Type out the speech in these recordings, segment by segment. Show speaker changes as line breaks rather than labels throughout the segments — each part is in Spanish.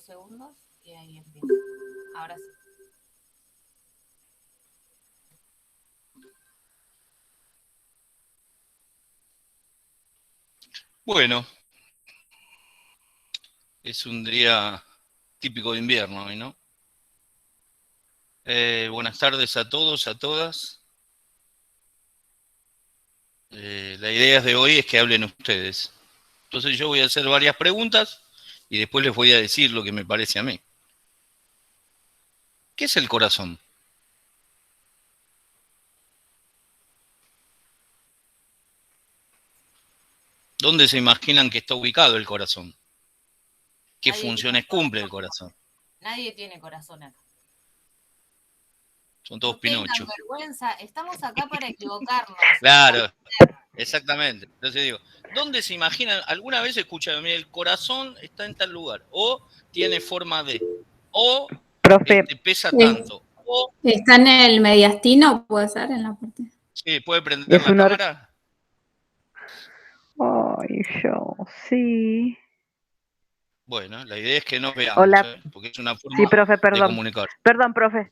segundos y ahí empieza. Ahora sí.
Bueno, es un día típico de invierno hoy, ¿no? Buenas tardes a todos, a todas. La idea de hoy es que hablen ustedes. Entonces yo voy a hacer varias preguntas y después les voy a decir lo que me parece a mí. ¿Qué es el corazón? ¿Dónde se imaginan que está ubicado el corazón? ¿Qué funciones cumple el corazón?
Nadie tiene corazón acá.
Son todos
No tengan
Pinocho.
vergüenza, estamos acá para equivocarnos.
Claro, exactamente. Entonces digo, ¿dónde se imaginan? ¿Alguna vez escucharon, el corazón está en tal lugar? O tiene forma de. O
Profe,
pesa tanto. O,
¿Está en el mediastino? ¿Puede ser en la parte?
sí, ¿puede prender la cámara?
Ay, yo, sí.
Bueno, la idea es que nos veamos,
Hola.
porque es una forma
Sí, profe,
de
perdón.
comunicar.
Perdón, profe.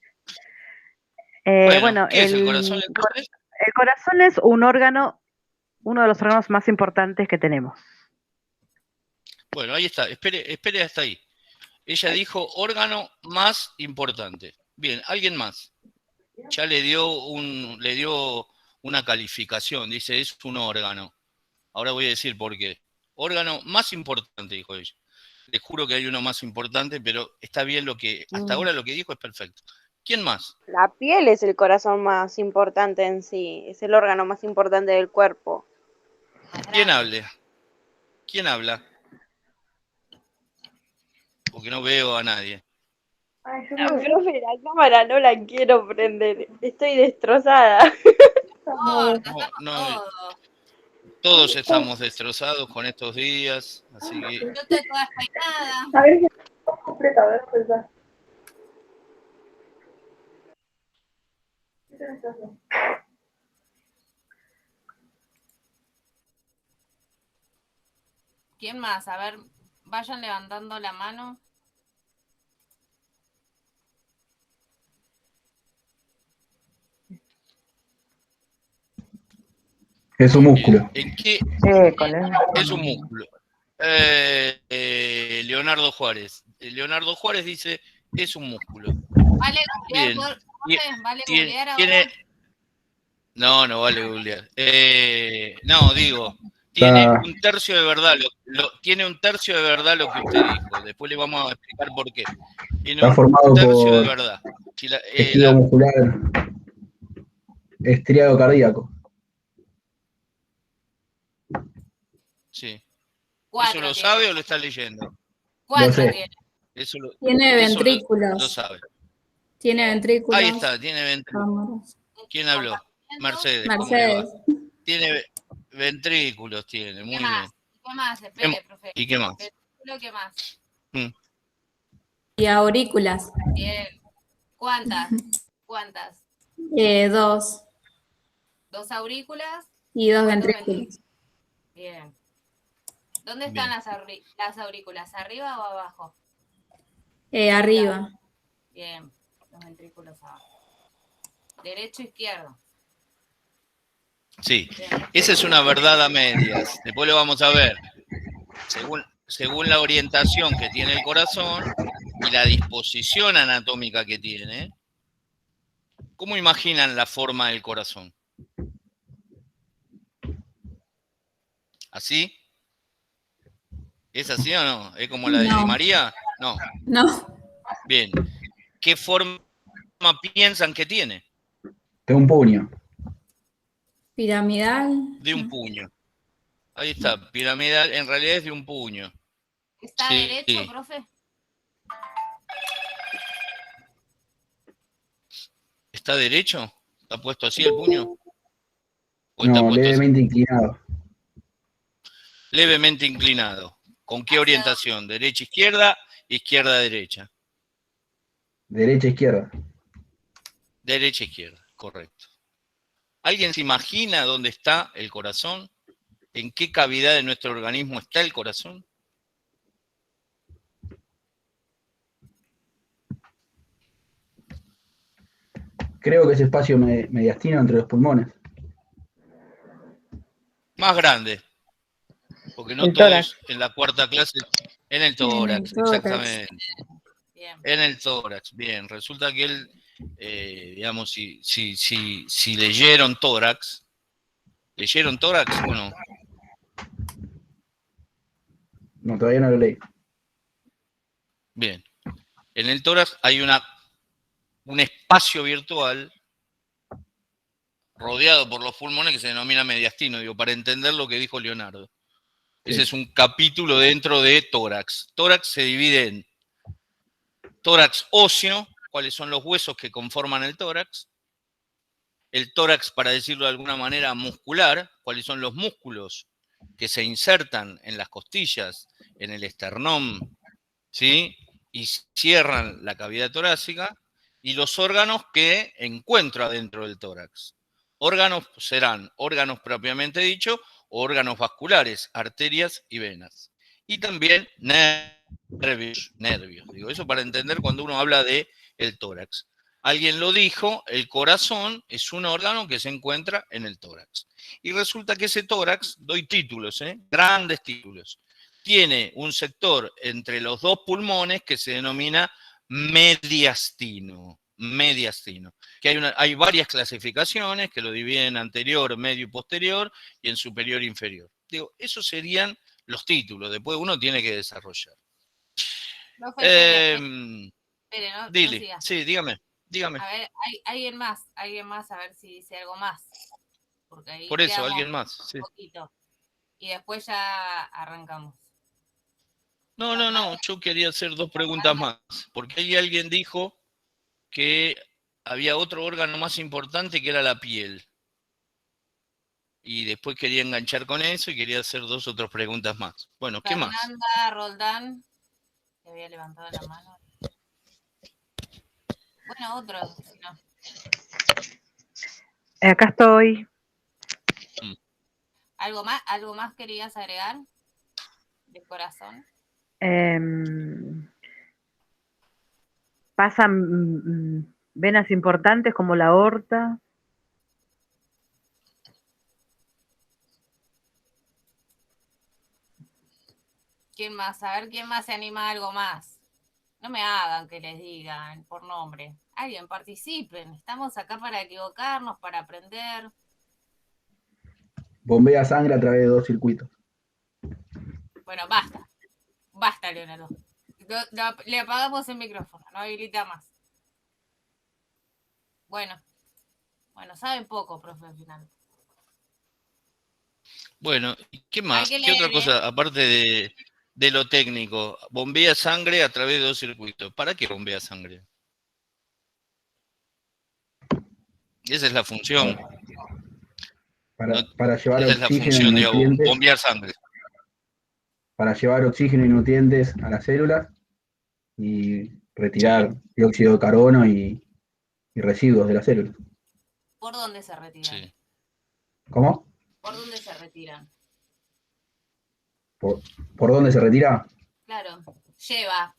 Bueno, ¿qué es el corazón?
El corazón es un órgano, uno de los órganos más importantes que tenemos.
Bueno, ahí está. Espere hasta ahí. Ella dijo órgano más importante. Bien, ¿alguien más? Ya le dio una calificación. Dice, es un órgano. Ahora voy a decir por qué. Órgano más importante, dijo ella. Les juro que hay uno más importante, pero está bien lo que, hasta ahora lo que dijo es perfecto. ¿Quién más?
La piel es el corazón más importante en sí, es el órgano más importante del cuerpo.
¿Quién hable? ¿Quién habla? Porque no veo a nadie.
Profe, la cámara no la quiero prender, estoy destrozada.
No, todos estamos destrozados con estos días, así que...
Yo estoy toda despeinada.
A ver, completa, a ver, pensar.
¿Quién más? A ver, vayan levantando la mano.
Es un músculo.
¿En qué? Es un músculo. Leonardo Juárez. Leonardo Juárez dice, es un músculo.
Vale,
Bien.
vale googlear ahora.
Tiene... No, no vale googlear. No, digo, tiene un tercio de verdad. Tiene un tercio de verdad lo que usted dijo. Después le vamos a explicar por qué. Tiene
Está formado
un tercio
por
de verdad.
tejido muscular estriado cardíaco.
Sí.
¿Eso
lo sabe o lo está leyendo?
4
tiene.
Tiene ventrículos.
Lo sabe.
Tiene ventrículos.
Ahí está, tiene ventrículos. ¿Quién habló? Mercedes.
Mercedes.
Tiene ventrículos, tiene, muy bien.
¿Qué más? Espere, profe.
¿Y qué más?
¿Qué más?
Y aurículas.
Bien. ¿Cuántas?
2.
2 aurículas.
Y 2 ventrículos.
Bien. ¿Dónde están las aurículas? ¿Arriba o abajo?
Arriba.
Bien. Los ventrículos abajo. Derecho, izquierdo.
Sí. Esa es una verdad a medias. Después lo vamos a ver. Según la orientación que tiene el corazón y la disposición anatómica que tiene, ¿cómo imaginan la forma del corazón? ¿Así? ¿Es así o no? ¿Es como la de Di María? No.
No.
Bien. ¿Qué forma piensan que tiene?
De un puño.
Piramidal.
De un puño. Ahí está, piramidal, en realidad es de un puño.
¿Está derecho, profe?
¿Está derecho? ¿Está puesto así el puño?
No, levemente inclinado.
Levemente inclinado. ¿Con qué orientación? ¿Derecha, izquierda? Izquierda, derecha.
Derecha, izquierda.
Derecha, izquierda, correcto. ¿Alguien se imagina dónde está el corazón? ¿En qué cavidad de nuestro organismo está el corazón?
Creo que es espacio mediastino entre los pulmones.
Más grande, porque no
El
todos
tórax.
en la cuarta clase, en el
En
tórax,
el tórax.
exactamente.
Bien.
En el tórax, bien. Resulta que él, digamos, si leyeron tórax o no?
No, todavía no lo leí.
Bien. En el tórax hay un espacio virtual rodeado por los pulmones que se denomina mediastino, digo, para entender lo que dijo Leonardo.
Sí.
Ese es un capítulo dentro de tórax. Tórax se divide en tórax óseo, cuáles son los huesos que conforman el tórax. El tórax, para decirlo de alguna manera, muscular, cuáles son los músculos que se insertan en las costillas, en el esternón, ¿sí? Y cierran la cavidad torácica, y los órganos que encuentro adentro del tórax. Órganos serán órganos propiamente dicho, o órganos vasculares, arterias y venas. Y también nervios. Digo, eso para entender cuando uno habla de el tórax. Alguien lo dijo, el corazón es un órgano que se encuentra en el tórax. Y resulta que ese tórax, doy títulos, grandes títulos, tiene un sector entre los dos pulmones que se denomina mediastino. Mediastino. Que hay varias clasificaciones que lo dividen en anterior, medio y posterior, y en superior e inferior. Digo, esos serían los títulos. Después uno tiene que desarrollar.
Profe, espere, no
Dile,
siga.
sí, dígame.
A ver, alguien más, a ver si dice algo más. Porque ahí
Por eso,
quedamos
alguien más. Sí.
un poquito. Y después ya arrancamos.
No, yo quería hacer 2 preguntas más, porque ahí alguien dijo que había otro órgano más importante que era la piel. Y después quería enganchar con eso y quería hacer 2 otras preguntas más. Bueno, ¿qué más?
Fernanda Roldán, que había levantado la mano. Bueno, otro, si no.
Acá estoy.
¿Algo más querías agregar? ¿De corazón?
Pasan venas importantes como la aorta.
¿Quién más? A ver, ¿quién más se anima a algo más? No me hagan que les digan por nombre. Alguien, participen. Estamos acá para equivocarnos, para aprender.
Bombea sangre a través de 2 circuitos.
Bueno, basta. Basta, Leonardo. Le apagamos el micrófono, no habilita más. Bueno, saben poco, profe, al final.
Bueno, ¿y qué más?
Hay que
¿Qué otra
leer,
cosa, aparte de lo técnico? Bombea sangre a través de 2 circuitos. ¿Para qué bombea sangre? Esa es la función.
Para llevar
Esa es la
oxígeno y
función, digamos,
nutrientes.
bombear sangre.
Para llevar oxígeno y nutrientes a las células y retirar dióxido de carbono y residuos de las células.
¿Por dónde se retiran?
Sí.
¿Cómo?
¿Por dónde se retiran?
¿Por dónde se retira?
Claro,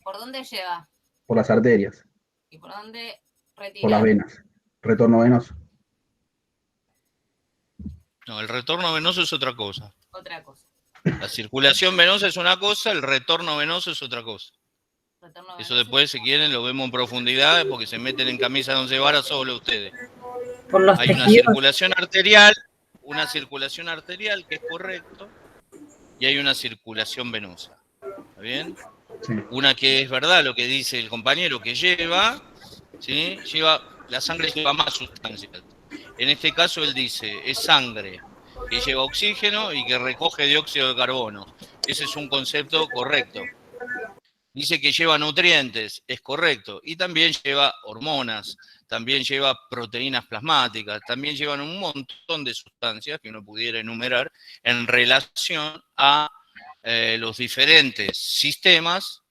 ¿por dónde lleva?
Por las arterias,
¿Y por dónde retira?
por las venas. Retorno venoso.
No, el retorno venoso es otra cosa.
Otra cosa.
La circulación venosa es una cosa, el retorno venoso es otra cosa. Eso después, si quieren, lo vemos en profundidad, porque se meten en camisa de 11 varas solo ustedes.
Por los
Hay una
tejidos.
circulación arterial que es correcto, y hay una circulación venosa. ¿Está bien?
Sí.
Una que es verdad lo que dice el compañero, que ¿sí? La sangre lleva más sustancias. En este caso él dice, es sangre que lleva oxígeno y que recoge dióxido de carbono. Ese es un concepto correcto. Dice que lleva nutrientes, es correcto. Y también lleva hormonas, también lleva proteínas plasmáticas, también llevan un montón de sustancias que uno pudiera enumerar en relación a los diferentes sistemas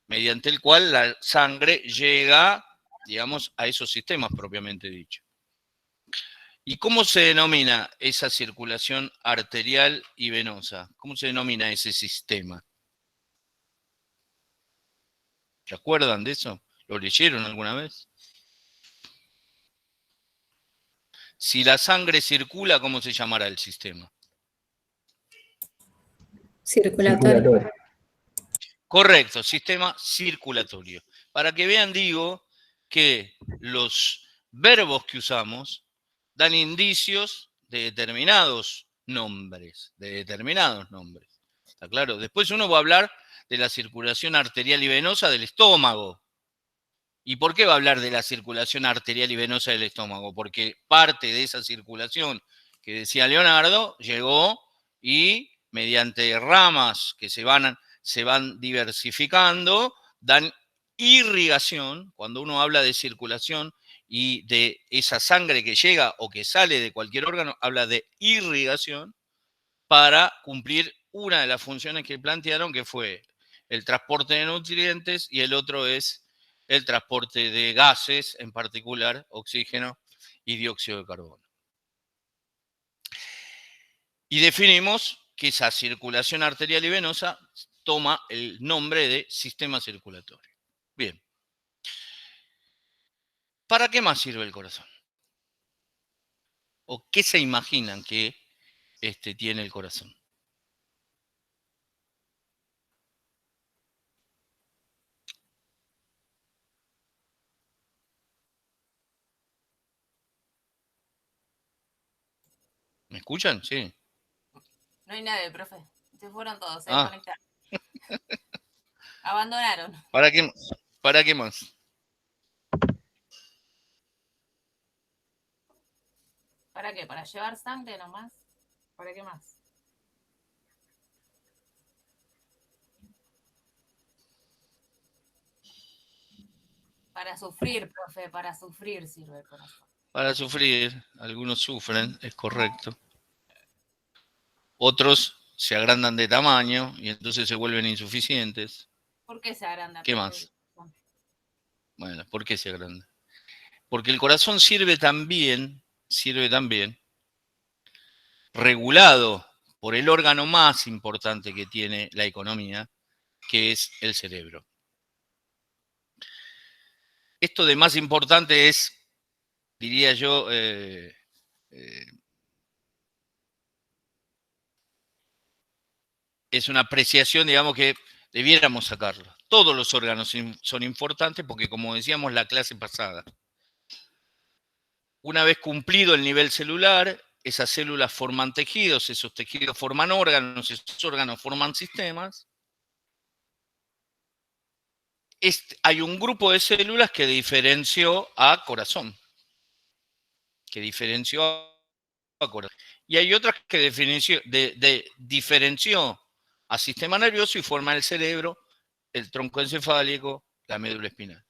mediante el cual la sangre llega, digamos, a esos sistemas propiamente dicho. ¿Y cómo se denomina esa circulación arterial y venosa? ¿Cómo se denomina ese sistema? ¿Se acuerdan de eso? ¿Lo leyeron alguna vez? Si la sangre circula, ¿cómo se llamará el sistema?
Circulatorio.
Circulatorio.
Correcto, sistema circulatorio. Para que vean, digo que los verbos que usamos dan indicios de determinados nombres, ¿Está claro? Después uno va a hablar de la circulación arterial y venosa del estómago. ¿Y por qué va a hablar de la circulación arterial y venosa del estómago? Porque parte de esa circulación que decía Leonardo llegó y mediante ramas que se van diversificando, dan irrigación. Cuando uno habla de circulación y de esa sangre que llega o que sale de cualquier órgano, habla de irrigación para cumplir una de las funciones que plantearon, que fue el transporte de nutrientes, y el otro es el transporte de gases, en particular oxígeno y dióxido de carbono. Y definimos que esa circulación arterial y venosa toma el nombre de sistema circulatorio. Bien. ¿Para qué más sirve el corazón? ¿O qué se imaginan que tiene el corazón? ¿Me escuchan? Sí.
No hay nadie, profe. Se fueron todos, se
Ah.
desconectaron. Abandonaron.
¿Para qué más?
¿Para qué? ¿Para llevar sangre nomás? ¿Para qué más? Para sufrir, profe, para sufrir sirve el corazón.
Para sufrir, algunos sufren, es correcto. Otros se agrandan de tamaño y entonces se vuelven insuficientes.
¿Por qué se agranda?
¿Qué más? Bueno, ¿por qué se agranda? Porque el corazón sirve también regulado por el órgano más importante que tiene la economía, que es el cerebro. Esto de más importante es, diría yo, es una apreciación, digamos, que debiéramos sacarlo. Todos los órganos son importantes porque, como decíamos la clase pasada, una vez cumplido el nivel celular, esas células forman tejidos, esos tejidos forman órganos, esos órganos forman sistemas. Hay un grupo de células que diferenció a corazón. Y hay otras que diferenció a sistema nervioso y forman el cerebro, el tronco encefálico, la médula espinal.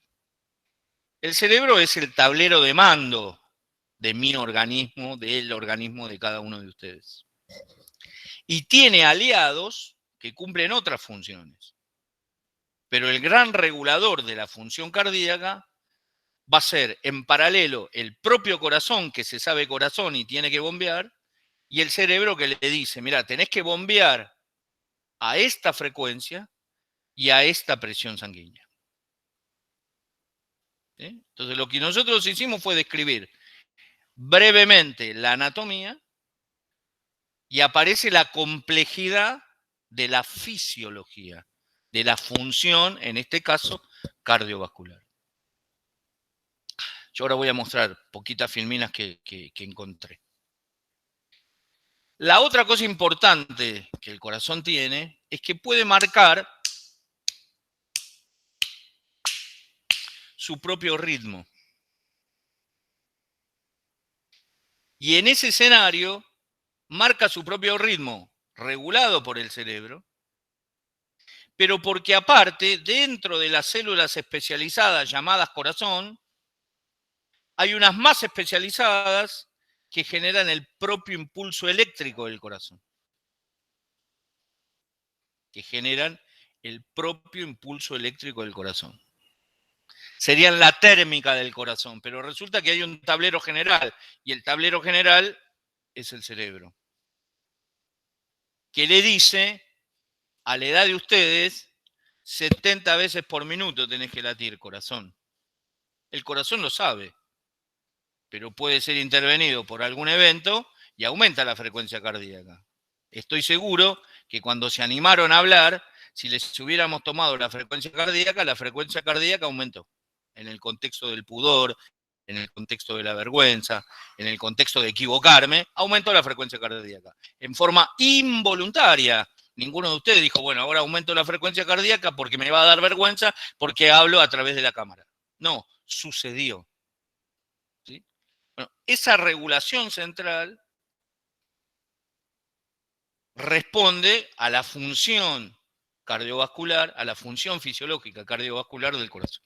El cerebro es el tablero de mando de mi organismo, del organismo de cada uno de ustedes. Y tiene aliados que cumplen otras funciones. Pero el gran regulador de la función cardíaca va a ser en paralelo el propio corazón, que se sabe corazón y tiene que bombear, y el cerebro que le dice, mira, tenés que bombear a esta frecuencia y a esta presión sanguínea. ¿Sí? Entonces lo que nosotros hicimos fue describir brevemente la anatomía y aparece la complejidad de la fisiología, de la función, en este caso, cardiovascular. Yo ahora voy a mostrar poquitas filminas que encontré. La otra cosa importante que el corazón tiene es que puede marcar su propio ritmo. Y en ese escenario marca su propio ritmo, regulado por el cerebro, pero porque aparte, dentro de las células especializadas llamadas corazón, hay unas más especializadas que generan el propio impulso eléctrico del corazón. Serían la térmica del corazón, pero resulta que hay un tablero general, y el tablero general es el cerebro, que le dice, a la edad de ustedes, 70 veces por minuto tenés que latir, corazón. El corazón lo sabe. pero puede ser intervenido por algún evento y aumenta la frecuencia cardíaca. Estoy seguro que cuando se animaron a hablar, si les hubiéramos tomado la frecuencia cardíaca aumentó. En el contexto del pudor, en el contexto de la vergüenza, en el contexto de equivocarme, aumentó la frecuencia cardíaca. En forma involuntaria. Ninguno de ustedes dijo, bueno, ahora aumento la frecuencia cardíaca porque me va a dar vergüenza porque hablo a través de la cámara. No, sucedió. ¿Sí? Bueno, esa regulación central responde a la función cardiovascular, a la función fisiológica cardiovascular del corazón.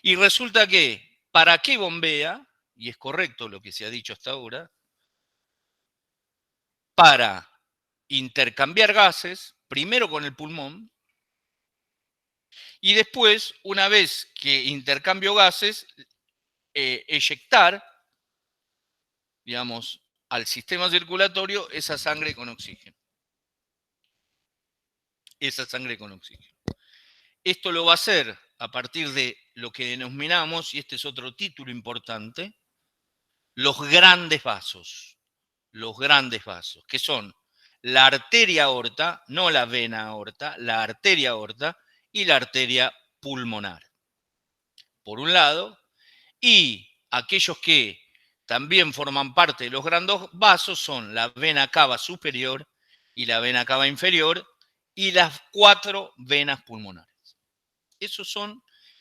Y resulta que, ¿para qué bombea? Y es correcto lo que se ha dicho hasta ahora, para intercambiar gases, primero con el pulmón, y después, una vez que intercambio gases, eyectar, digamos, al sistema circulatorio esa sangre con oxígeno. Esa sangre con oxígeno. Esto lo va a hacer a partir de lo que denominamos, y este es otro título importante, los grandes vasos. Los grandes vasos, que son la arteria aorta, no la vena aorta, la arteria aorta y la arteria pulmonar. Por un lado, y aquellos que también forman parte de los grandes vasos son la vena cava superior y la vena cava inferior y las 4 venas pulmonares. Ese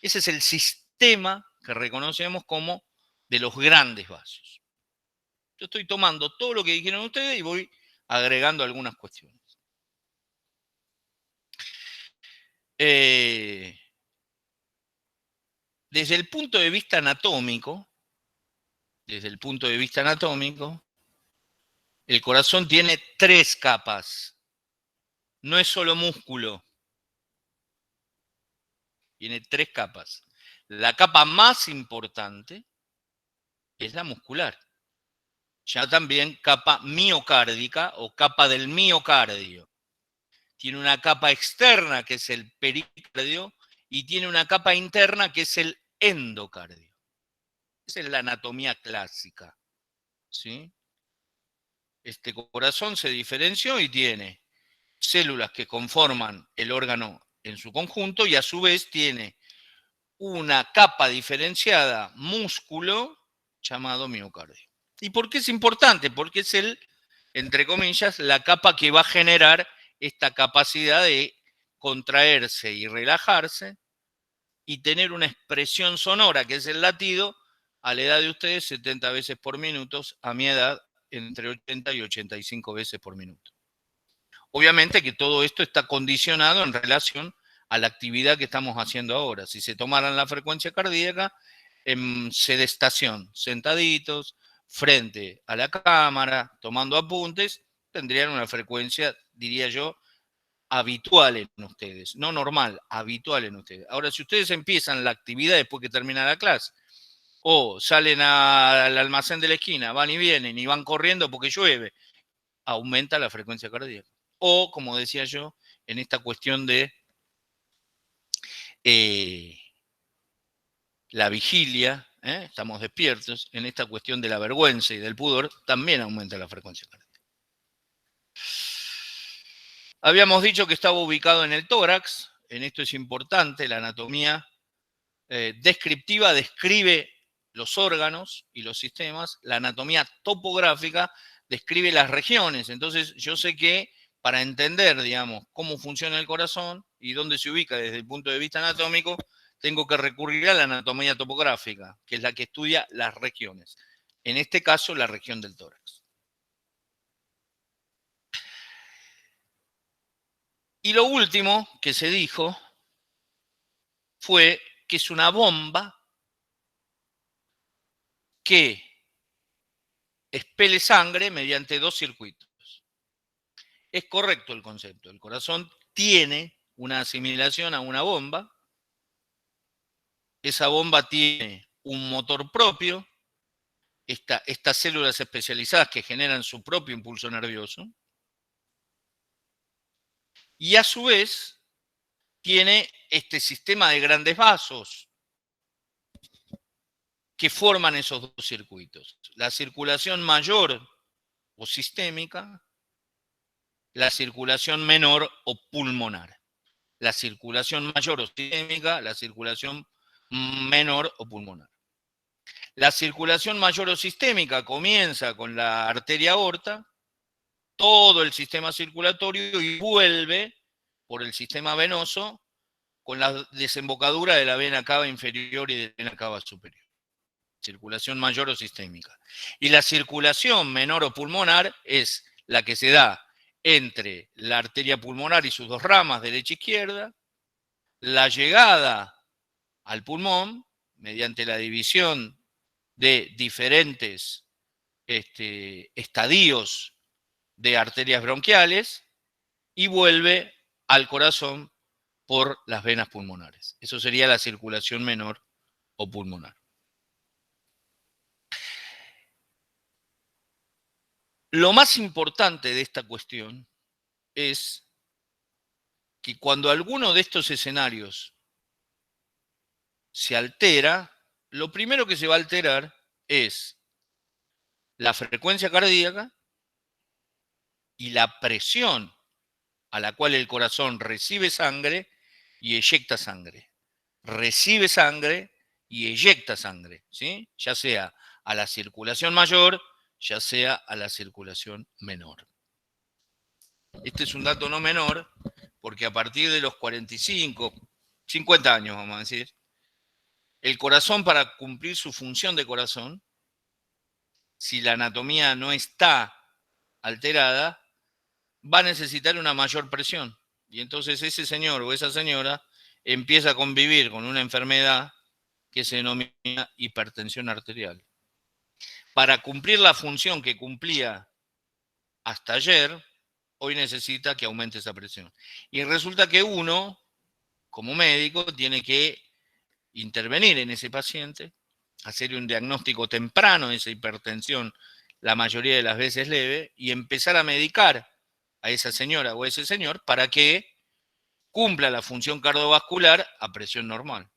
es el sistema que reconocemos como de los grandes vasos. Yo estoy tomando todo lo que dijeron ustedes y voy agregando algunas cuestiones. Desde el punto de vista anatómico, el corazón tiene 3 capas. No es solo músculo. Tiene 3 capas. La capa más importante es la muscular. Ya también capa miocárdica o capa del miocardio. Tiene una capa externa que es el pericardio y tiene una capa interna que es el endocardio. Esa es la anatomía clásica. ¿Sí? Este corazón se diferenció y tiene células que conforman el órgano en su conjunto y a su vez tiene una capa diferenciada músculo llamado miocardio. ¿Y por qué es importante? Porque es entre comillas, la capa que va a generar esta capacidad de contraerse y relajarse y tener una expresión sonora, que es el latido, a la edad de ustedes 70 veces por minuto, a mi edad entre 80 y 85 veces por minuto. Obviamente que todo esto está condicionado en relación a la actividad que estamos haciendo ahora. Si se tomaran la frecuencia cardíaca en sedestación, sentaditos, frente a la cámara, tomando apuntes, tendrían una frecuencia, diría yo, habitual en ustedes, no normal, habitual en ustedes. Ahora, si ustedes empiezan la actividad después que termina la clase, o salen al almacén de la esquina, van y vienen y van corriendo porque llueve, aumenta la frecuencia cardíaca. O, como decía yo, en esta cuestión de la vigilia, estamos despiertos, en esta cuestión de la vergüenza y del pudor, también aumenta la frecuencia cardíaca. Habíamos dicho que estaba ubicado en el tórax, en esto es importante, la anatomía descriptiva describe los órganos y los sistemas, la anatomía topográfica describe las regiones, entonces yo sé que para entender, digamos, cómo funciona el corazón y dónde se ubica desde el punto de vista anatómico, tengo que recurrir a la anatomía topográfica, que es la que estudia las regiones. En este caso, la región del tórax. Y lo último que se dijo fue que es una bomba que expele sangre mediante 2 circuitos. Es correcto el concepto. El corazón tiene una asimilación a una bomba. Esa bomba tiene un motor propio, estas células especializadas que generan su propio impulso nervioso. Y a su vez tiene este sistema de grandes vasos que forman esos dos circuitos. La circulación mayor o sistémica, la circulación menor o pulmonar. La circulación mayor o sistémica, la circulación menor o pulmonar. La circulación mayor o sistémica comienza con la arteria aorta, todo el sistema circulatorio y vuelve por el sistema venoso con la desembocadura de la vena cava inferior y de la vena cava superior. Circulación mayor o sistémica. Y la circulación menor o pulmonar es la que se da entre la arteria pulmonar y sus dos ramas, derecha e izquierda, la llegada al pulmón mediante la división de diferentes estadios de arterias bronquiales y vuelve al corazón por las venas pulmonares. Eso sería la circulación menor o pulmonar. Lo más importante de esta cuestión es que cuando alguno de estos escenarios se altera, lo primero que se va a alterar es la frecuencia cardíaca y la presión a la cual el corazón recibe sangre y eyecta sangre. Recibe sangre y eyecta sangre, ¿sí? Ya sea a la circulación mayor, ya sea a la circulación menor. Este es un dato no menor, porque a partir de los 45, 50 años, vamos a decir, el corazón, para cumplir su función de corazón, si la anatomía no está alterada, va a necesitar una mayor presión. Y entonces ese señor o esa señora empieza a convivir con una enfermedad que se denomina hipertensión arterial. Para cumplir la función que cumplía hasta ayer, hoy necesita que aumente esa presión. Y resulta que uno, como médico, tiene que intervenir en ese paciente, hacer un diagnóstico temprano de esa hipertensión, la mayoría de las veces leve, y empezar a medicar a esa señora o a ese señor para que cumpla la función cardiovascular a presión normal.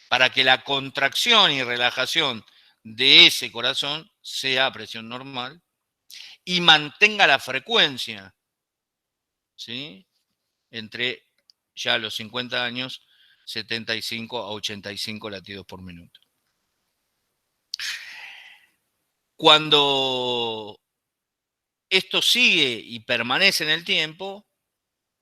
Para que la contracción y relajación de ese corazón sea a presión normal y mantenga la frecuencia, ¿sí? Entre ya los 50 años, 75 a 85 latidos por minuto. Cuando esto sigue y permanece en el tiempo,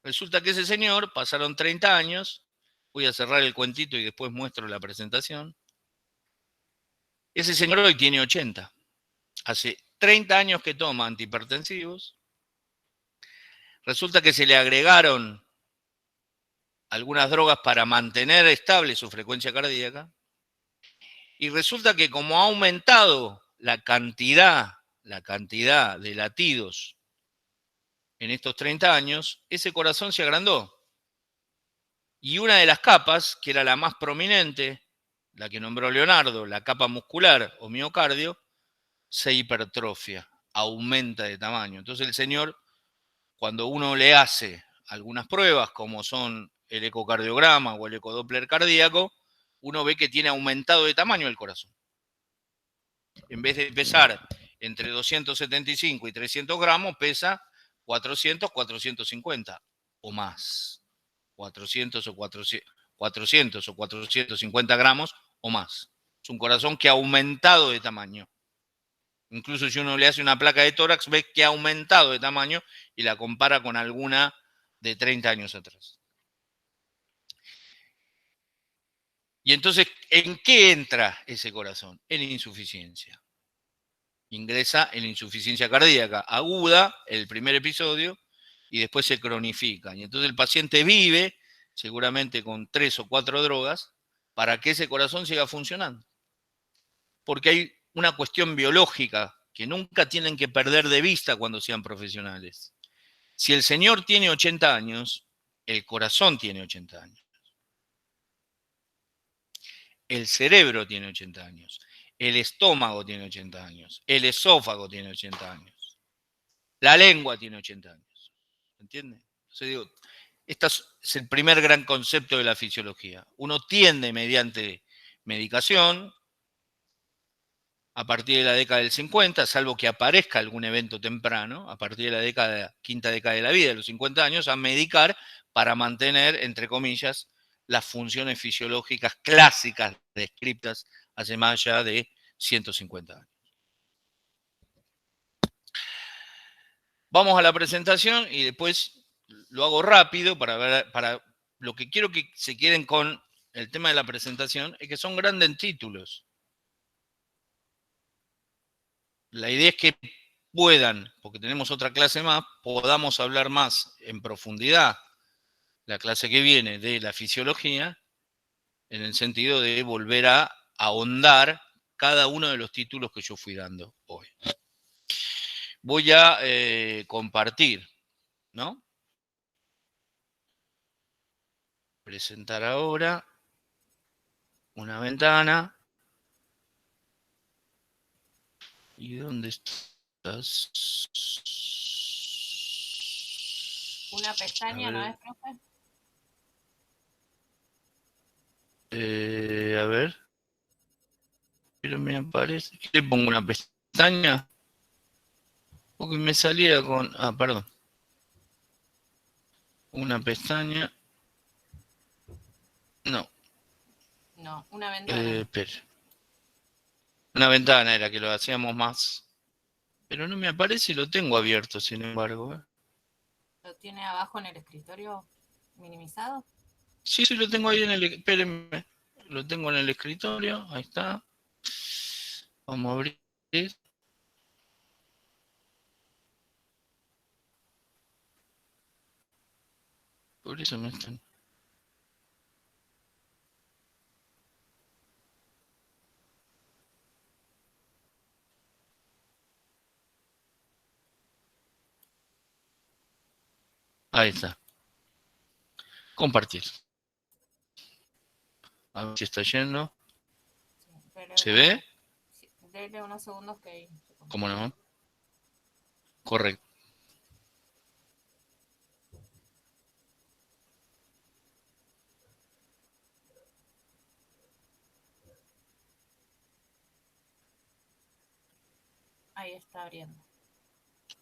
resulta que ese señor, pasaron 30 años, voy a cerrar el cuentito y después muestro la presentación, ese señor hoy tiene 80. Hace 30 años que toma antihipertensivos, resulta que se le agregaron algunas drogas para mantener estable su frecuencia cardíaca, y resulta que como ha aumentado la cantidad de latidos en estos 30 años, ese corazón se agrandó. Y una de las capas, que era la más prominente, la que nombró Leonardo, la capa muscular o miocardio, se hipertrofia, aumenta de tamaño. Entonces el señor, cuando uno le hace algunas pruebas, como son el ecocardiograma o el ecodoppler cardíaco, uno ve que tiene aumentado de tamaño el corazón. En vez de pesar entre 275 y 300 gramos, pesa 400, 450 o más. 400 o 450 gramos o más. Es un corazón que ha aumentado de tamaño. Incluso si uno le hace una placa de tórax, ve que ha aumentado de tamaño y la compara con alguna de 30 años atrás. Y entonces, ¿en qué entra ese corazón? En insuficiencia. Ingresa en insuficiencia cardíaca aguda, el primer episodio, y después se cronifica. Y entonces el paciente vive, seguramente con 3 o 4 drogas, para que ese corazón siga funcionando. Porque hay una cuestión biológica que nunca tienen que perder de vista cuando sean profesionales. Si el señor tiene 80 años, el corazón tiene 80 años. El cerebro tiene 80 años. El estómago tiene 80 años. El esófago tiene 80 años. La lengua tiene 80 años. ¿Entiende? Entonces digo, Este es el primer gran concepto de la fisiología. Uno tiende mediante medicación, a partir de la década del 50, salvo que aparezca algún evento temprano, a partir de la quinta década de la vida, de los 50 años, a medicar para mantener, entre comillas, las funciones fisiológicas clásicas descritas hace más allá de 150 años. Vamos a la presentación y después lo hago rápido para lo que quiero que se queden con el tema de la presentación es que son grandes títulos. La idea es que puedan, porque tenemos otra clase más, podamos hablar más en profundidad la clase que viene de la fisiología, en el sentido de volver a ahondar cada uno de los títulos que yo fui dando hoy. Voy a compartir, ¿no? Presentar ahora una ventana. ¿Y dónde estás?
Una pestaña, ¿no es, profe?
A ver. Pero me aparece. ¿Qué le pongo una pestaña? Porque me salía con. Ah, perdón. Una pestaña. No.
No, una ventana.
Espera. Una ventana era que lo hacíamos más. Pero no me aparece y lo tengo abierto, sin embargo.
¿Lo tiene abajo en el escritorio minimizado?
Sí, lo tengo ahí en el. Espérenme. Lo tengo en el escritorio. Ahí está. Vamos a abrir. Por eso no están. Ahí está. Compartir. A ver si está yendo.
Sí,
¿Se ve?
Sí, dele unos segundos que...
¿Cómo no? Correcto.
Ahí está abriendo.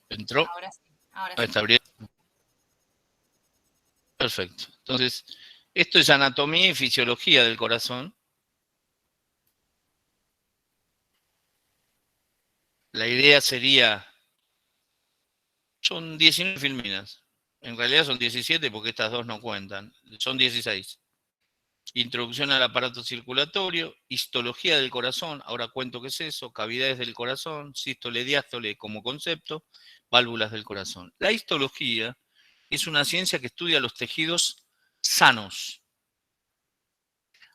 ¿Entró?
Ahora sí. Ahora
Ahí
sí.
está abriendo. Perfecto. Entonces, esto es anatomía y fisiología del corazón. La idea sería, son 19 filminas. En realidad son 17 porque estas dos no cuentan. Son 16. Introducción al aparato circulatorio, histología del corazón, ahora cuento qué es eso, cavidades del corazón, sístole, diástole como concepto, válvulas del corazón. La histología es una ciencia que estudia los tejidos sanos,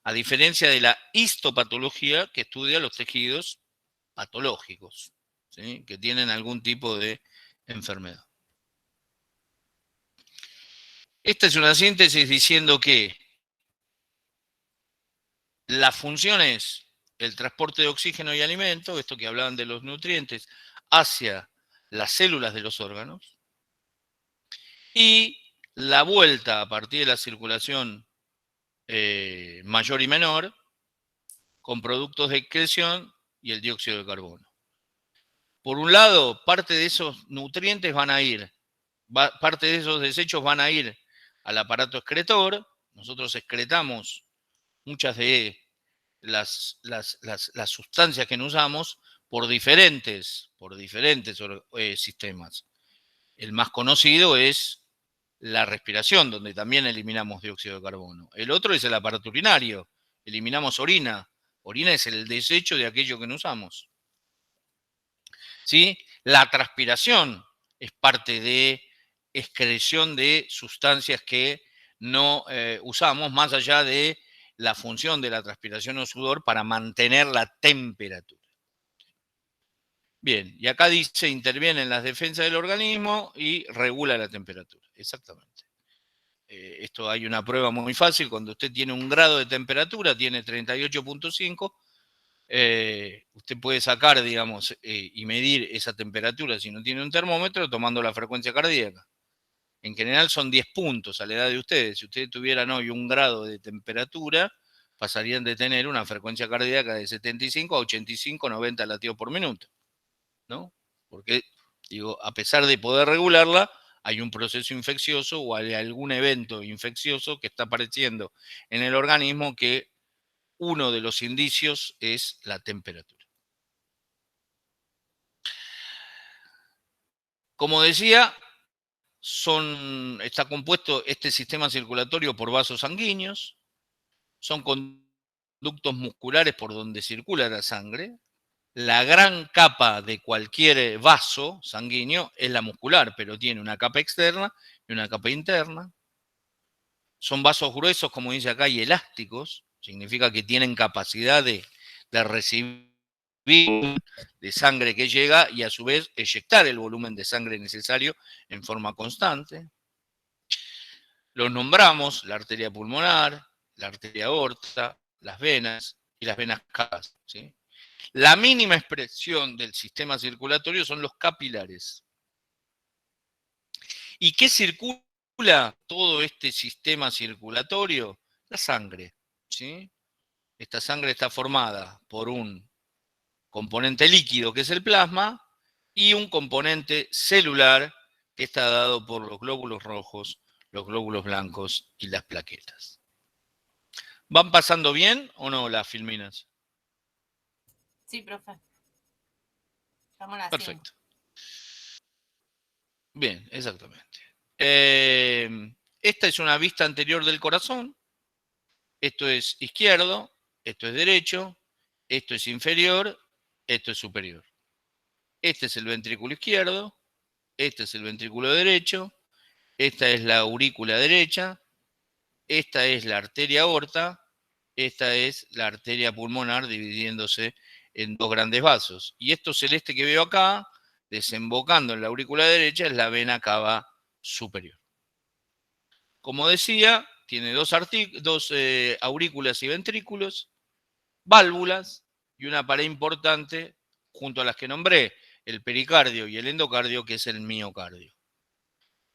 a diferencia de la histopatología que estudia los tejidos patológicos, ¿sí? Que tienen algún tipo de enfermedad. Esta es una síntesis diciendo que la función es el transporte de oxígeno y alimento, esto que hablaban de los nutrientes, hacia las células de los órganos, y la vuelta a partir de la circulación mayor y menor, con productos de excreción y el dióxido de carbono. Por un lado, parte de esos nutrientes van a ir, parte de esos desechos van a ir al aparato excretor. Nosotros excretamos muchas de las sustancias que nos usamos por diferentes sistemas. El más conocido es la respiración, donde también eliminamos dióxido de carbono. El otro es el aparato urinario. Eliminamos orina. Orina es el desecho de aquello que no usamos. ¿Sí? La transpiración es parte de excreción de sustancias que no usamos, más allá de la función de la transpiración o sudor para mantener la temperatura. Bien, y acá dice, interviene en las defensas del organismo y regula la temperatura. Exactamente. Esto hay una prueba muy fácil. Cuando usted tiene un grado de temperatura, tiene 38.5, usted puede sacar, digamos, y medir esa temperatura si no tiene un termómetro tomando la frecuencia cardíaca. En general son 10 puntos a la edad de ustedes. Si ustedes tuvieran hoy 1 grado de temperatura, pasarían de tener una frecuencia cardíaca de 75 a 85, 90 latidos por minuto, ¿no? Porque, digo, a pesar de poder regularla, hay un proceso infeccioso o hay algún evento infeccioso que está apareciendo en el organismo que uno de los indicios es la temperatura. Como decía, está compuesto este sistema circulatorio por vasos sanguíneos, son conductos musculares por donde circula la sangre. La gran capa de cualquier vaso sanguíneo es la muscular, pero tiene una capa externa y una capa interna. Son vasos gruesos, como dice acá, y elásticos. Significa que tienen capacidad de recibir de sangre que llega y a su vez eyectar el volumen de sangre necesario en forma constante. Los nombramos: la arteria pulmonar, la arteria aorta, las venas y las venas cavas, ¿sí? La mínima expresión del sistema circulatorio son los capilares. ¿Y qué circula todo este sistema circulatorio? La sangre, ¿sí? Esta sangre está formada por un componente líquido, que es el plasma, y un componente celular, que está dado por los glóbulos rojos, los glóbulos blancos y las plaquetas. ¿Van pasando bien o no las filminas?
Sí, profe. Estamos a las 5.
Perfecto. Bien, exactamente. Esta es una vista anterior del corazón. Esto es izquierdo, esto es derecho, esto es inferior, esto es superior. Este es el ventrículo izquierdo, este es el ventrículo derecho, esta es la aurícula derecha, esta es la arteria aorta, esta es la arteria pulmonar dividiéndose en 2 grandes vasos. Y esto celeste que veo acá, desembocando en la aurícula derecha, es la vena cava superior. Como decía, tiene dos aurículas y ventrículos, válvulas y una pared importante junto a las que nombré, el pericardio y el endocardio, que es el miocardio.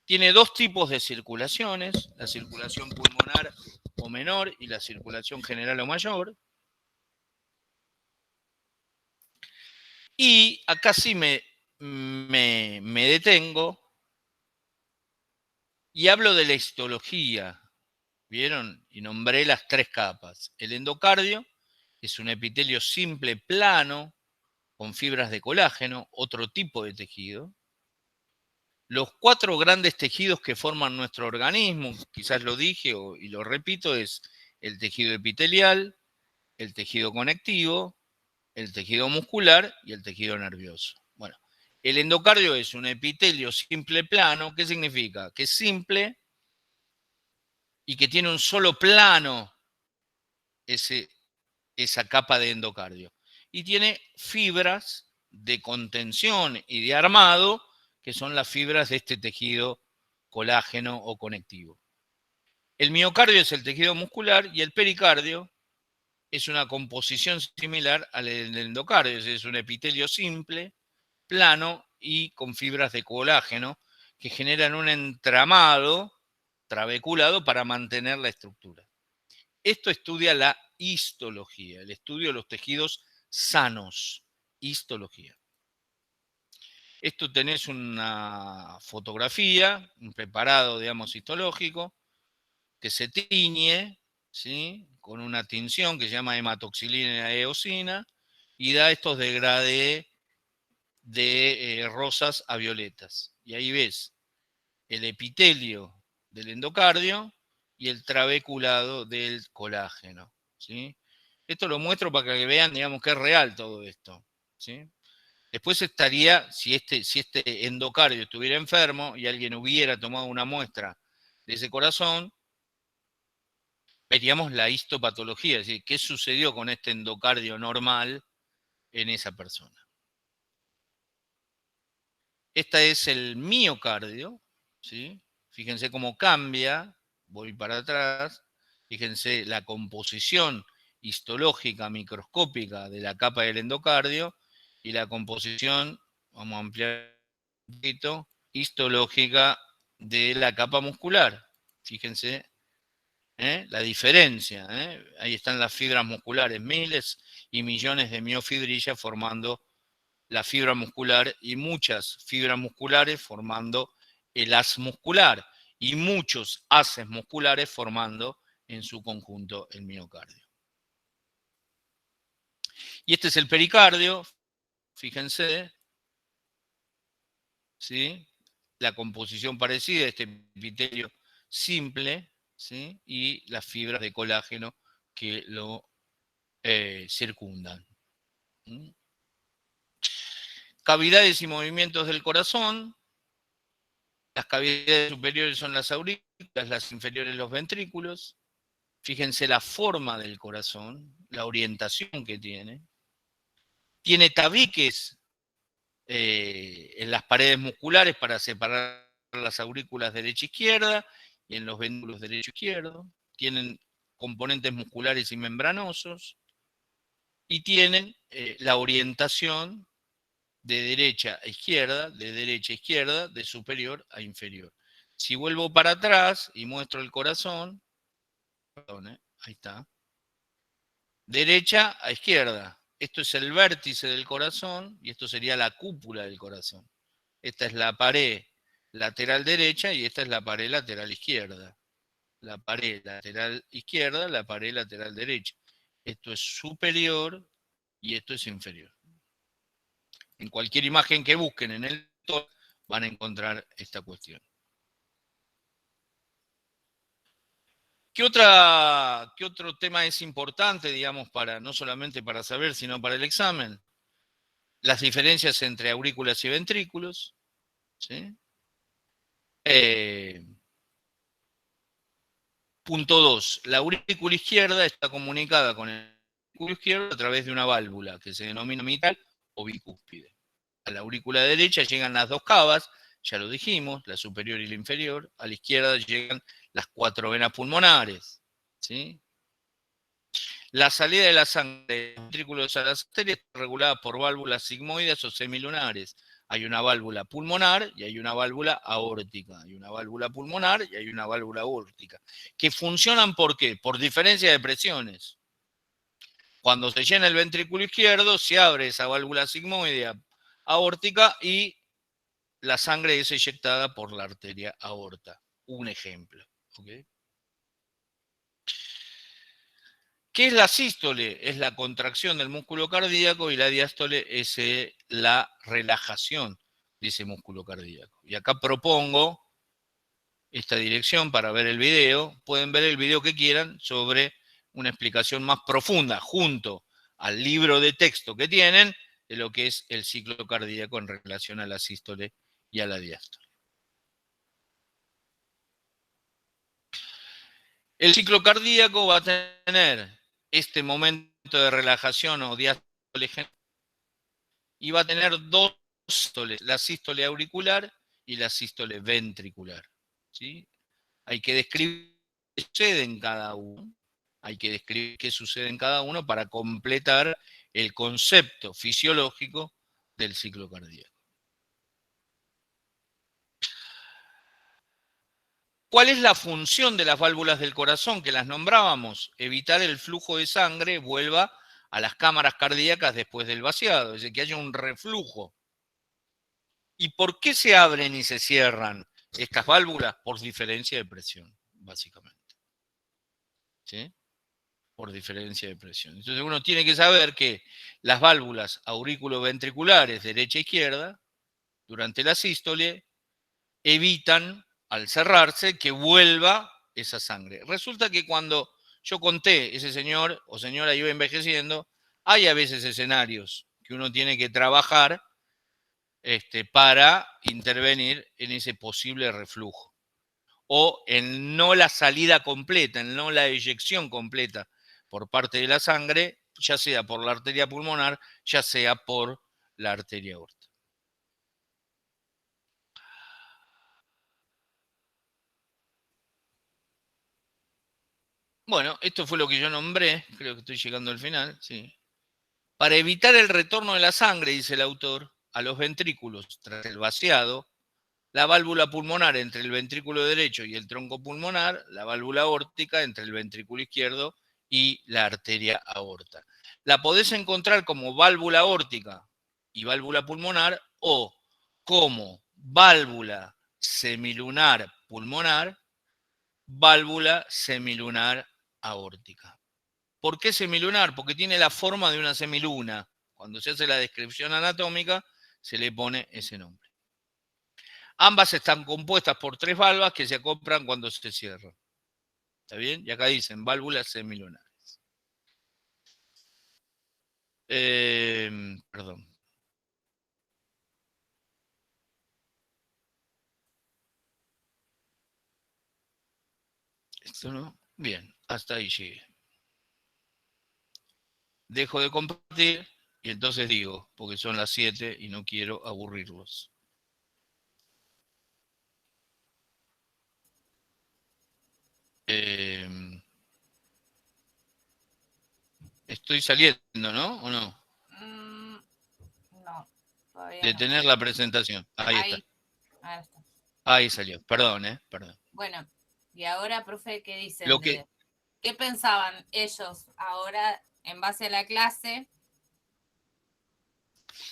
Tiene 2 tipos de circulaciones: la circulación pulmonar o menor y la circulación general o mayor. Y acá sí me detengo y hablo de la histología. ¿Vieron? Y nombré las 3 capas. El endocardio es un epitelio simple plano con fibras de colágeno, otro tipo de tejido. Los 4 grandes tejidos que forman nuestro organismo, quizás lo dije y lo repito, es el tejido epitelial, el tejido conectivo, el tejido muscular y el tejido nervioso. Bueno, el endocardio es un epitelio simple plano. ¿Qué significa? Que es simple y que tiene un solo plano esa capa de endocardio. Y tiene fibras de contención y de armado, que son las fibras de este tejido colágeno o conectivo. El miocardio es el tejido muscular y el pericardio es una composición similar al del endocardio, es un epitelio simple, plano y con fibras de colágeno que generan un entramado trabeculado para mantener la estructura. Esto estudia la histología, el estudio de los tejidos sanos, histología. Esto tenés una fotografía, un preparado, digamos, histológico, que se tiñe, ¿sí?, con una tinción que se llama hematoxilina e eosina y da estos degradés de rosas a violetas. Y ahí ves el epitelio del endocardio y el trabeculado del colágeno, ¿sí? Esto lo muestro para que vean, digamos, que es real todo esto, ¿sí? Después estaría, si este endocardio estuviera enfermo y alguien hubiera tomado una muestra de ese corazón, veríamos la histopatología, es decir, qué sucedió con este endocardio normal en esa persona. Este es el miocardio, ¿sí? Fíjense cómo cambia, voy para atrás, fíjense la composición histológica microscópica de la capa del endocardio y la composición, vamos a ampliar un poquito, histológica de la capa muscular. Fíjense la diferencia. Ahí están las fibras musculares, miles y millones de miofibrillas formando la fibra muscular y muchas fibras musculares formando el haz muscular y muchos haces musculares formando en su conjunto el miocardio. Y este es el pericardio, fíjense, ¿sí? La composición parecida, este epitelio simple, ¿sí? Y las fibras de colágeno que lo circundan. ¿Mm? Cavidades y movimientos del corazón. Las cavidades superiores son las aurículas, las inferiores los ventrículos. Fíjense la forma del corazón, la orientación que tiene. Tiene tabiques en las paredes musculares para separar las aurículas derecha e izquierda y en los ventrículos derecho e izquierdo. Tienen componentes musculares y membranosos y tienen la orientación de derecha a izquierda, de superior a inferior. Si vuelvo para atrás y muestro el corazón, perdón, ahí está, derecha a izquierda. Esto es el vértice del corazón y esto sería la cúpula del corazón. Esta es la pared lateral derecha y esta es la pared lateral izquierda. La pared lateral izquierda, la pared lateral derecha. Esto es superior y esto es inferior. En cualquier imagen que busquen en el TOR van a encontrar esta cuestión. ¿Qué otro tema es importante, digamos, no solamente para saber, sino para el examen? Las diferencias entre aurículas y ventrículos. ¿Sí? Punto 2. La aurícula izquierda está comunicada con el aurículo izquierdo a través de una válvula que se denomina mitral o bicúspide. A la aurícula derecha llegan las dos cavas, ya lo dijimos, la superior y la inferior. A la izquierda llegan las 4 venas pulmonares. ¿Sí? La salida de la sangre de los ventrículos a las arterias está regulada por válvulas sigmoides o semilunares. Hay una válvula pulmonar y hay una válvula aórtica. Hay una válvula pulmonar y hay una válvula aórtica. Que funcionan ¿por qué? Por diferencia de presiones. Cuando se llena el ventrículo izquierdo, se abre esa válvula sigmoidea aórtica y la sangre es eyectada por la arteria aorta. Un ejemplo. ¿Okay? ¿Qué es la sístole? Es la contracción del músculo cardíaco y la diástole es la relajación de ese músculo cardíaco. Y acá propongo esta dirección para ver el video. Pueden ver el video que quieran sobre una explicación más profunda junto al libro de texto que tienen de lo que es el ciclo cardíaco en relación a la sístole y a la diástole. El ciclo cardíaco va a tener este momento de relajación o diástole y va a tener dos sístoles, la sístole auricular y la sístole ventricular. ¿Sí? Hay que describir qué sucede en cada uno. Hay que describir qué sucede en cada uno para completar el concepto fisiológico del ciclo cardíaco. ¿Cuál es la función de las válvulas del corazón que las nombrábamos? Evitar el flujo de sangre vuelva a las cámaras cardíacas después del vaciado, es decir, que haya un reflujo. ¿Y por qué se abren y se cierran estas válvulas? Por diferencia de presión, básicamente. ¿Sí? Por diferencia de presión. Entonces uno tiene que saber que las válvulas aurículo-ventriculares derecha e izquierda, durante la sístole, evitan, al cerrarse, que vuelva esa sangre. Resulta que cuando yo conté, ese señor o señora iba envejeciendo, hay a veces escenarios que uno tiene que trabajar para intervenir en ese posible reflujo. O en no la salida completa, en no la eyección completa por parte de la sangre, ya sea por la arteria pulmonar, ya sea por la arteria aorta. Bueno, esto fue lo que yo nombré, creo que estoy llegando al final, sí. Para evitar el retorno de la sangre, dice el autor, a los ventrículos tras el vaciado, la válvula pulmonar entre el ventrículo derecho y el tronco pulmonar, la válvula aórtica entre el ventrículo izquierdo y la arteria aorta. La podés encontrar como válvula aórtica y válvula pulmonar o como válvula semilunar pulmonar, válvula semilunar aórtica. ¿Por qué semilunar? Porque tiene la forma de una semiluna. Cuando se hace la descripción anatómica, se le pone ese nombre. Ambas están compuestas por 3 válvulas que se acoplan cuando se cierran. ¿Está bien? Y acá dicen válvulas semilunares. Perdón. Esto no. Bien, hasta ahí llegué. Dejo de compartir y entonces digo, porque son las 7 y no quiero aburrirlos. Estoy saliendo, ¿no? ¿O no?
No, todavía no.
Detener la presentación. Ahí está.
Ahí está.
Ahí salió. Perdón, perdón.
Bueno, y ahora, profe, ¿qué dicen?
Lo que,
¿Qué pensaban ellos ahora en base a la clase?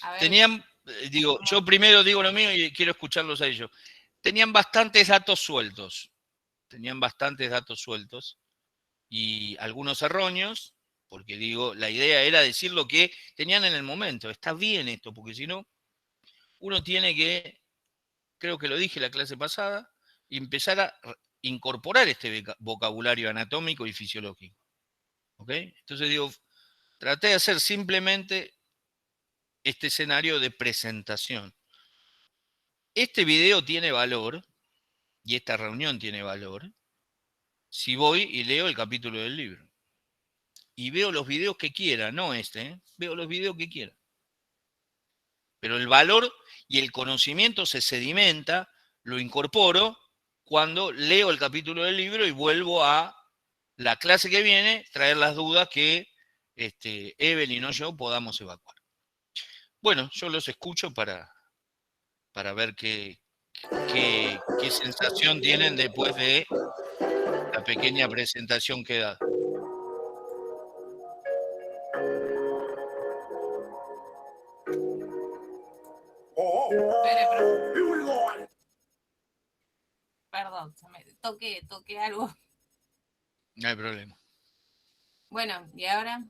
A ver,
tenían, digo, yo primero digo lo mío y quiero escucharlos a ellos. Tenían bastantes datos sueltos. Y algunos erróneos, porque digo, la idea era decir lo que tenían en el momento. Está bien esto, porque si no, uno tiene que, creo que lo dije la clase pasada, empezar a incorporar este vocabulario anatómico y fisiológico. ¿Ok? Entonces digo, traté de hacer simplemente este escenario de presentación. Este video tiene valor y esta reunión tiene valor si voy y leo el capítulo del libro. Y veo los videos que quiera, no veo los videos que quiera. Pero el valor y el conocimiento se sedimenta, lo incorporo cuando leo el capítulo del libro y vuelvo a la clase que viene, traer las dudas que Evelyn o yo podamos evacuar. Bueno, yo los escucho para ver qué sensación tienen después de la pequeña presentación que he dado.
perdón, toqué algo.
No hay problema.
Bueno, y ahora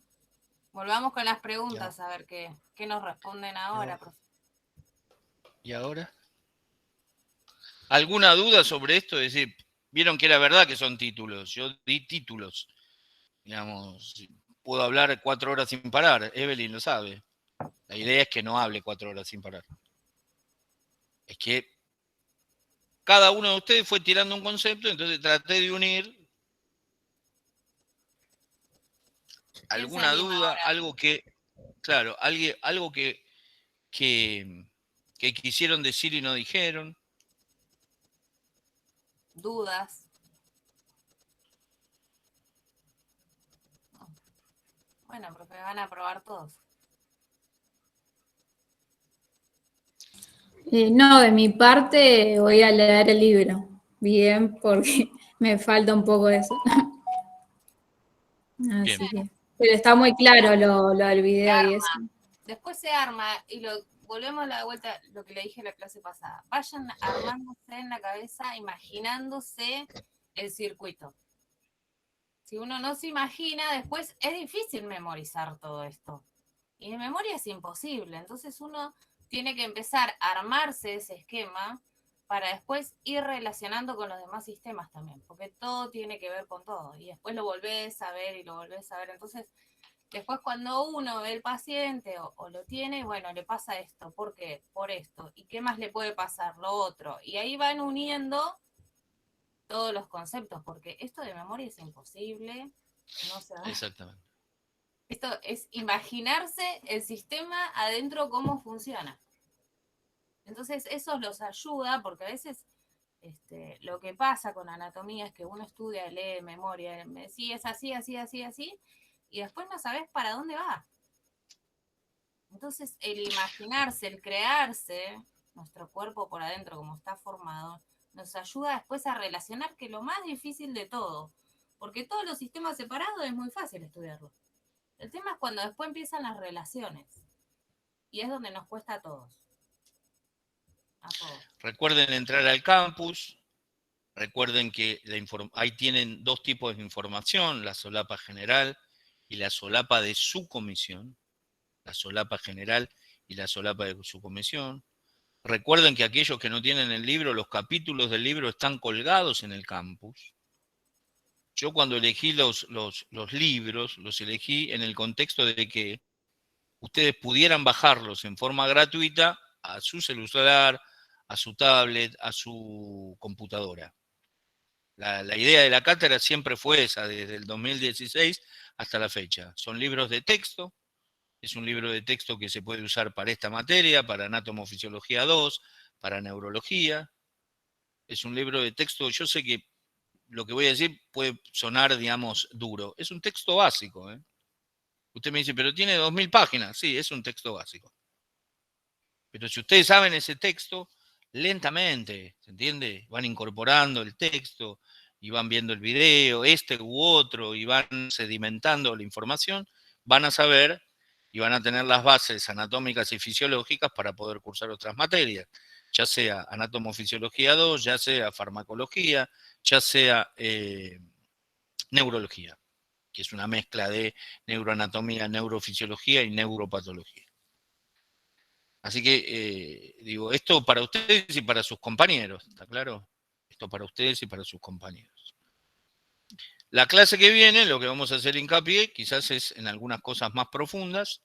volvamos con las preguntas a ver qué nos responden ahora, profe.
¿Y ahora? ¿Alguna duda sobre esto? Es decir, vieron que era verdad que son títulos. Yo di títulos. Digamos, puedo hablar 4 horas sin parar. Evelyn lo sabe. La idea es que no hable 4 horas sin parar. Es que cada uno de ustedes fue tirando un concepto, entonces traté de unir alguna duda, ahora? Algo que, claro, algo que quisieron decir y no dijeron.
Dudas. Bueno, profe, van a probar todos.
No, de mi parte voy a leer el libro. Bien, porque me falta un poco eso. Así
Bien.
que, pero está muy claro lo del video y eso.
Después se arma y volvemos a la vuelta lo que le dije la clase pasada. Vayan armándose en la cabeza, imaginándose el circuito. Si uno no se imagina, después es difícil memorizar todo esto. Y de memoria es imposible. Entonces uno tiene que empezar a armarse ese esquema para después ir relacionando con los demás sistemas también, porque todo tiene que ver con todo. Y después lo volvés a ver y lo volvés a ver. Entonces, después cuando uno ve el paciente o lo tiene, bueno, le pasa esto. ¿Por qué? Por esto. ¿Y qué más le puede pasar? Lo otro. Y ahí van uniendo todos los conceptos, porque esto de memoria es imposible. No se va.
Exactamente.
Esto es imaginarse el sistema adentro cómo funciona. Entonces eso los ayuda, porque a veces lo que pasa con anatomía es que uno estudia, lee, memoria, sí, es así, así, así, así, y después no sabes para dónde va. Entonces el imaginarse, el crearse, nuestro cuerpo por adentro, como está formado, nos ayuda después a relacionar, que lo más difícil de todo, porque todos los sistemas separados es muy fácil estudiarlo. El tema es cuando después empiezan las relaciones, y es donde nos cuesta a todos. A todos.
Recuerden entrar al campus, recuerden que ahí tienen dos tipos de información, la solapa general y la solapa de su comisión, la solapa general y la solapa de su comisión. Recuerden que aquellos que no tienen el libro, los capítulos del libro están colgados en el campus. Yo cuando elegí los libros, los elegí en el contexto de que ustedes pudieran bajarlos en forma gratuita a su celular, a su tablet, a su computadora. La idea de la cátedra siempre fue esa, desde el 2016 hasta la fecha. Son libros de texto, es un libro de texto que se puede usar para esta materia, para Anatomofisiología 2, para Neurología. Es un libro de texto, yo sé que lo que voy a decir puede sonar, digamos, duro. Es un texto básico, ¿eh? Usted me dice, pero tiene 2000 páginas. Sí, es un texto básico. Pero si ustedes saben ese texto, lentamente, ¿se entiende? Van incorporando el texto y van viendo el video, este u otro, y van sedimentando la información, van a saber y van a tener las bases anatómicas y fisiológicas para poder cursar otras materias, ya sea Anatomofisiología 2, ya sea farmacología, ya sea neurología, que es una mezcla de neuroanatomía, neurofisiología y neuropatología. Así que, digo, esto para ustedes y para sus compañeros, ¿está claro? Esto para ustedes y para sus compañeros. La clase que viene, lo que vamos a hacer hincapié, quizás es en algunas cosas más profundas,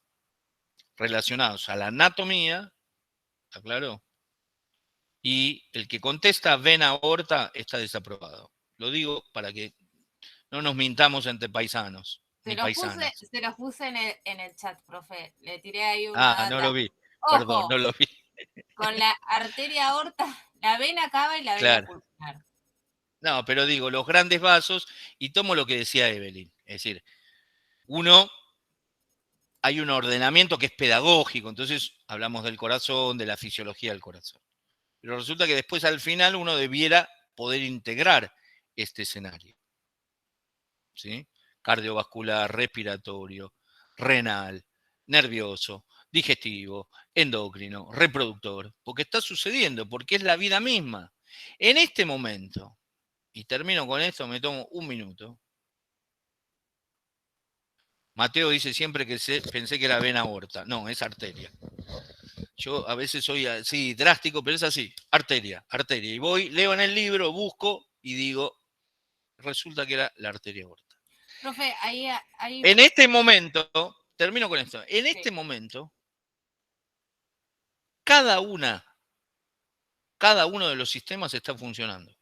relacionadas a la anatomía, ¿está claro? Y el que contesta vena aorta está desaprobado. Lo digo para que no nos mintamos entre paisanos.
Se los puse en el chat, profe. Le tiré ahí una
Ah,
data.
no lo vi.
Ojo,
Perdón, no lo vi.
con la arteria aorta, la vena cava y la vena
Claro.
pulmonar.
No, pero digo, los grandes vasos, y tomo lo que decía Evelyn, es decir, hay un ordenamiento que es pedagógico, entonces hablamos del corazón, de la fisiología del corazón. Pero resulta que después al final uno debiera poder integrar este escenario. ¿Sí? Cardiovascular, respiratorio, renal, nervioso, digestivo, endocrino, reproductor, porque está sucediendo, porque es la vida misma. En este momento, y termino con esto, me tomo un minuto. Mateo dice siempre que pensé que era vena aorta. No, es arteria. Yo a veces soy así drástico, pero es así, arteria, arteria. Y voy, leo en el libro, busco y digo, resulta que era la arteria aorta.
Profe, ahí...
En este momento, termino con esto, en este momento, cada uno de los sistemas está funcionando.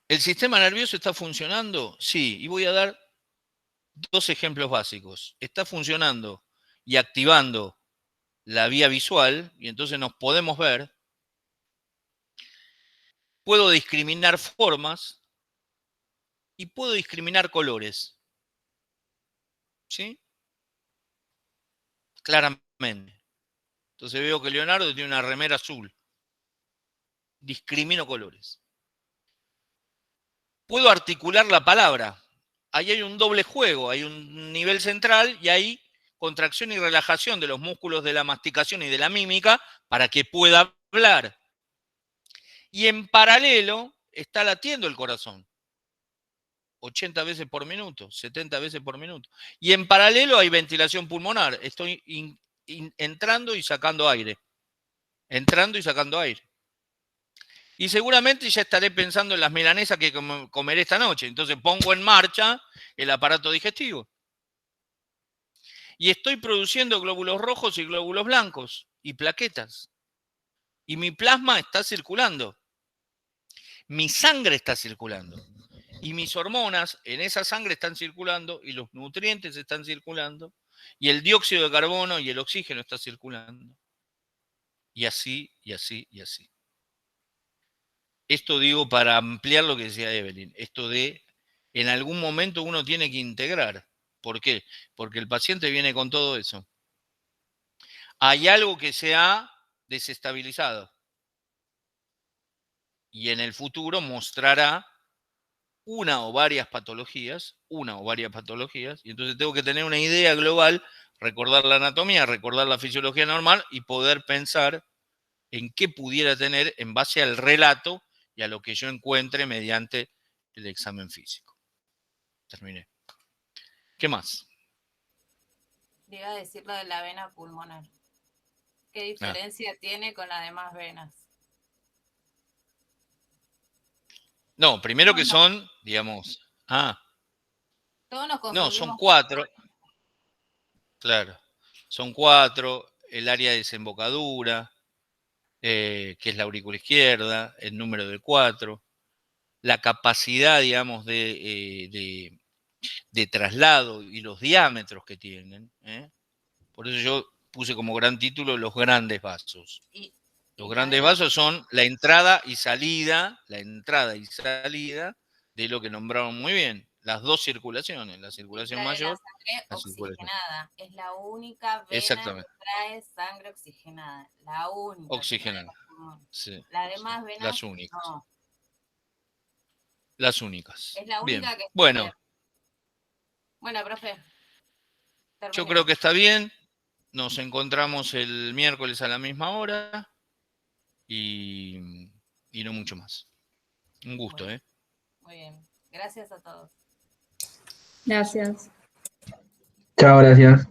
¿El sistema nervioso está funcionando? Sí, y voy a dar dos ejemplos básicos. Está funcionando y activando la vía visual, y entonces nos podemos ver. Puedo discriminar formas y puedo discriminar colores. ¿Sí? Claramente. Entonces veo que Leonardo tiene una remera azul. Discrimino colores. Puedo articular la palabra. Ahí hay un doble juego, hay un nivel central y hay contracción y relajación de los músculos de la masticación y de la mímica para que pueda hablar. Y en paralelo está latiendo el corazón. 80 veces por minuto, 70 veces por minuto. Y en paralelo hay ventilación pulmonar. Estoy entrando y sacando aire. Entrando y sacando aire. Y seguramente ya estaré pensando en las milanesas que comeré esta noche. Entonces pongo en marcha el aparato digestivo. Y estoy produciendo glóbulos rojos y glóbulos blancos y plaquetas. Y mi plasma está circulando. Mi sangre está circulando. Y mis hormonas en esa sangre están circulando y los nutrientes están circulando y el dióxido de carbono y el oxígeno está circulando. Y así, y así, y así. Esto digo para ampliar lo que decía Evelyn, esto de en algún momento uno tiene que integrar. ¿Por qué? Porque el paciente viene con todo eso. hay algo que se ha desestabilizado. Y en el futuro mostrará una o varias patologías, y entonces tengo que tener una idea global, recordar la anatomía, recordar la fisiología normal y poder pensar en qué pudiera tener en base al relato y a lo que yo encuentre mediante el examen físico. Terminé. ¿Qué más?
Le iba a decir lo de la vena pulmonar. ¿Qué diferencia tiene con las demás venas?
No, primero que son, digamos,
Todos nos
no, son
confundimos.
4, claro, son 4, el área de desembocadura, que es la aurícula izquierda, el número de 4, la capacidad, digamos, de traslado y los diámetros que tienen. Por eso yo puse como gran título los grandes vasos. Los grandes vasos son la entrada y salida de lo que nombraron muy bien, las dos circulaciones, la circulación
La de
mayor,
la sangre
la circulación.
oxigenada. Es la única vena
Exactamente.
que trae sangre oxigenada. La única.
Oxigenada. Sí.
Las demás venas
Las únicas.
no.
Las únicas.
Es la
Bien.
única que
Bueno,
bueno, profe.
yo creo que está bien. Nos encontramos el miércoles a la misma hora y no mucho más. Un gusto,
Muy bien. Gracias a todos.
Gracias.
Chao, gracias.